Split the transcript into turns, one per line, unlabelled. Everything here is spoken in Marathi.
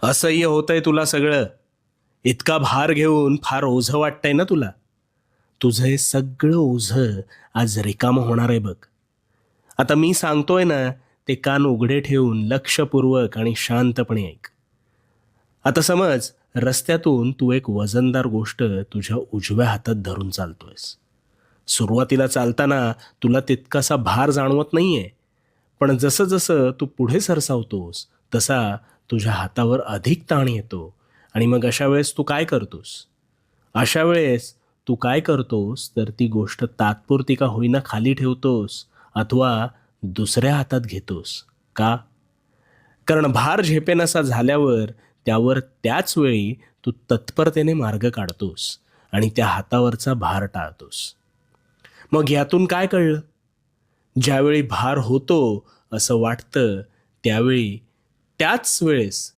असह्य होतंय तुला सगळं. इतका भार घेऊन फार ओझं वाटतंय ना तुला. तुझं हे सगळं ओझं आज रिकामं होणार आहे बघ. आता मी सांगतोय ना, ते कान उघडे ठेवून लक्षपूर्वक आणि शांतपणे ऐक. आता समज रस्त्यातून तू एक वजनदार गोष्ट तुझ्या उजव्या हातात धरून चालतोयस. सुरुवातीला चालताना तुला तितकासा भार जाणवत नाहीये, पण जसं जसं तू पुढे सरसावतोस तसा तुझ्या हातावर अधिक ताण येतो. आणि मग अशा वेळेस तू काय करतोस तर ती गोष्ट तात्पुरती का होईना खाली ठेवतोस अथवा दुसऱ्या हातात घेतोस. का? कारण भार झेपेनासा झाल्यावर त्यावर त्याच वेळी तू तत्परतेने मार्ग काढतोस आणि त्या हातावरचा भार टाळतोस. मग यातून काय कळलं? ज्यावेळी भार होतो असं वाटतं त्यावेळी त्याच वेळेस